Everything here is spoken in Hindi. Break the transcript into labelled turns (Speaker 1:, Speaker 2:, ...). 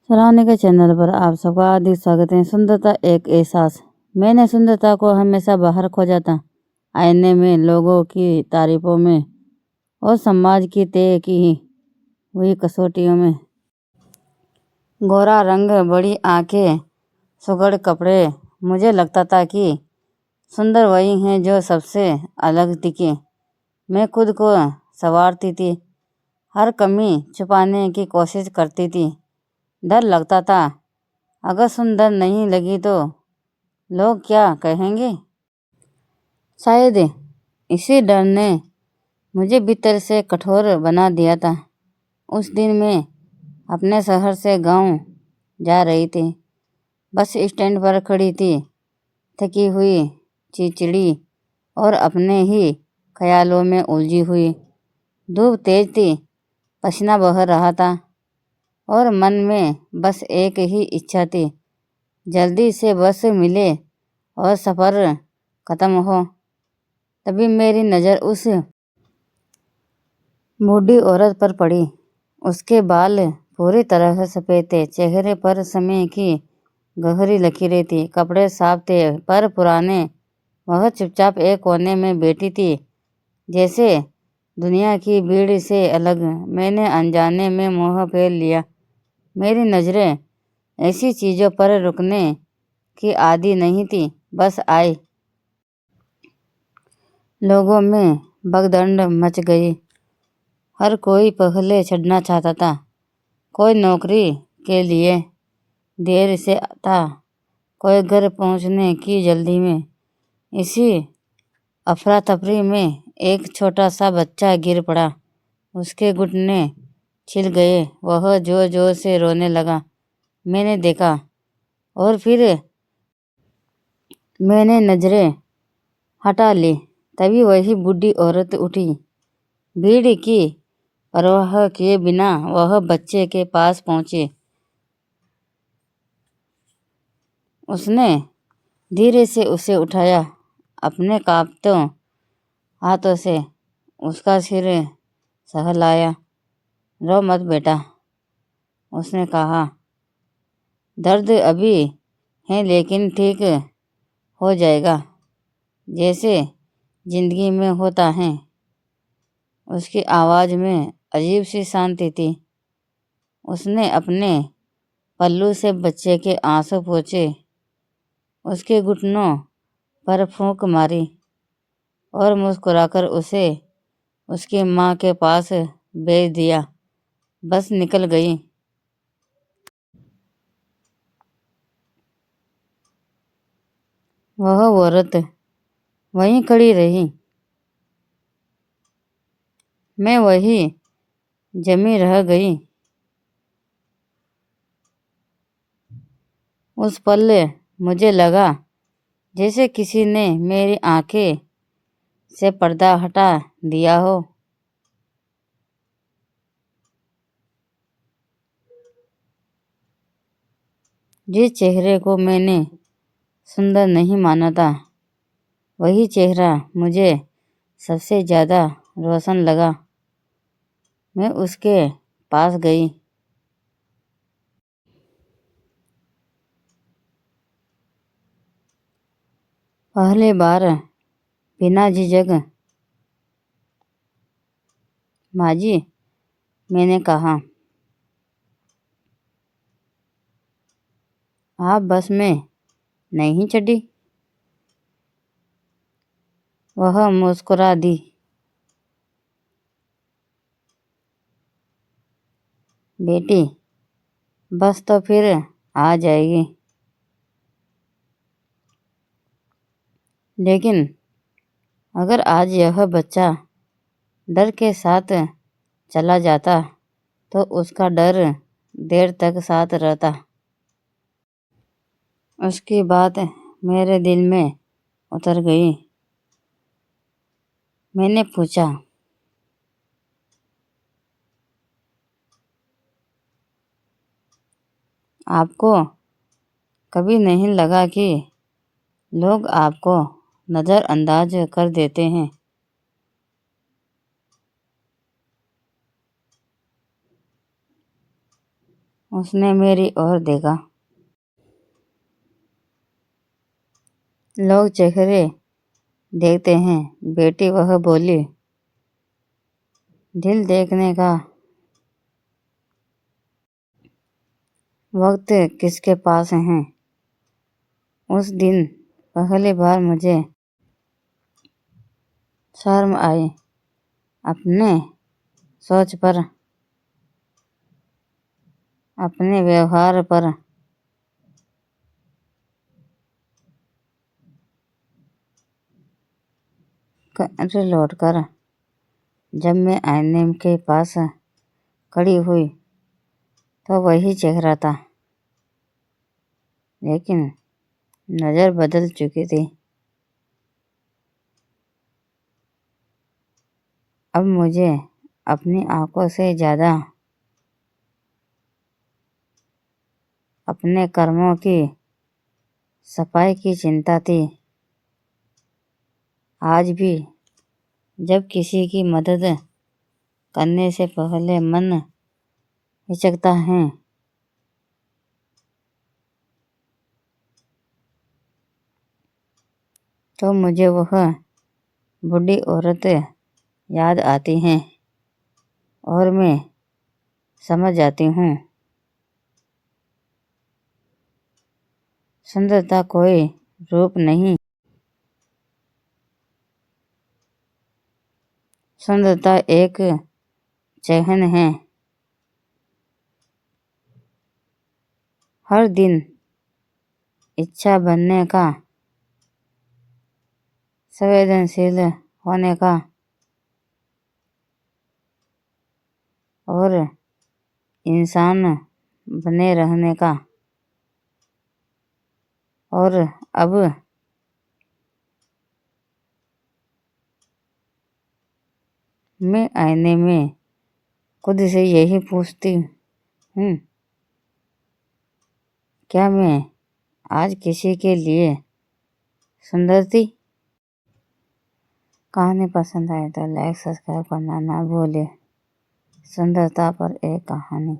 Speaker 1: सराहनीय के चैनल पर आप सबका हार्दिक स्वागत है। सुंदरता एक एहसास। मैंने सुंदरता को हमेशा बाहर खोजा था, आईने में, लोगों की तारीफों में और समाज की तय की हुई कसौटियों में। गोरा रंग, बड़ी आंखें, सुघड़ कपड़े, मुझे लगता था कि सुंदर वही हैं जो सबसे अलग दिखे। मैं खुद को संवारती थी, हर कमी छुपाने की कोशिश करती थी। डर लगता था, अगर सुंदर नहीं लगी तो लोग क्या कहेंगे। शायद इसी डर ने मुझे भीतर से कठोर बना दिया था। उस दिन मैं अपने शहर से गांव जा रही थी। बस स्टैंड पर खड़ी थी, थकी हुई, चिड़चिड़ी और अपने ही ख्यालों में उलझी हुई। धूप तेज थी, पसीना बह रहा था और मन में बस एक ही इच्छा थी, जल्दी से बस मिले और सफ़र ख़त्म हो। तभी मेरी नज़र उस बूढ़ी औरत पर पड़ी। उसके बाल पूरी तरह सफ़ेद थे, चेहरे पर समय की गहरी लकीरें थी, कपड़े साफ थे पर पुराने। वह चुपचाप एक कोने में बैठी थी, जैसे दुनिया की भीड़ से अलग। मैंने अनजाने में मोह फेर लिया। मेरी नज़रें ऐसी चीज़ों पर रुकने की आदी नहीं थी। बस आए लोगों में भगदड़ मच गई। हर कोई पहले चढ़ना चाहता था, कोई नौकरी के लिए देर से था, कोई घर पहुंचने की जल्दी में। इसी अफरा तफरी में एक छोटा सा बच्चा गिर पड़ा। उसके घुटने छिल गए, वह जोर जोर से रोने लगा। मैंने देखा और फिर मैंने नज़रें हटा ली। तभी वही बूढ़ी औरत उठी। भीड़ की परवाह किए बिना वह बच्चे के पास पहुंची। उसने धीरे से उसे उठाया, अपने कांपते हाथों से उसका सिर सहलाया। रो मत बेटा, उसने कहा। दर्द अभी है लेकिन ठीक हो जाएगा, जैसे जिंदगी में होता है। उसकी आवाज़ में अजीब सी शांति थी। उसने अपने पल्लू से बच्चे के आंसू पोंछे, उसके घुटनों पर फूंक मारी और मुस्कुराकर उसे उसकी माँ के पास भेज दिया। बस निकल गई। वह औरत वहीं खड़ी रही। मैं वहीं जमी रह गई। उस पल मुझे लगा जैसे किसी ने मेरी आंखें से पर्दा हटा दिया हो। जिस चेहरे को मैंने सुंदर नहीं माना था, वही चेहरा मुझे सबसे ज़्यादा रोशन लगा। मैं उसके पास गई। पहली बार बिना झिझक, माँ जी, मैंने कहा। आप बस में नहीं चढ़ी? वह मुस्कुरा दी। बेटी, बस तो फिर आ जाएगी, लेकिन अगर आज यह बच्चा डर के साथ चला जाता तो उसका डर देर तक साथ रहता। उसकी बात मेरे दिल में उतर गई। मैंने पूछा, आपको कभी नहीं लगा कि लोग आपको नज़रअंदाज कर देते हैं? उसने मेरी ओर देखा। लोग चेहरे देखते हैं बेटी, वह बोली। दिल देखने का वक्त किसके पास है। उस दिन पहली बार मुझे शर्म आई अपने सोच पर, अपने व्यवहार पर। घर लौटकर जब मैं आईने के पास खड़ी हुई तो वही चेहरा था, लेकिन नज़र बदल चुकी थी। अब मुझे अपनी आंखों से ज़्यादा अपने कर्मों की सफाई की चिंता थी। आज भी जब किसी की मदद करने से पहले मन हिचकता है तो मुझे वह बूढ़ी औरत याद आती है और मैं समझ जाती हूँ सुंदरता कोई रूप नहीं, सुंदरता एक चहन है। हर दिन इच्छा बनने का, संवेदनशील होने का और इंसान बने रहने का। और अब मैं आईने में खुद से यही पूछती हूँ, क्या मैं आज किसी के लिए सुंदर थी। कहानी पसंद आए तो लाइक सब्सक्राइब करना ना भूले। सुंदरता पर एक कहानी।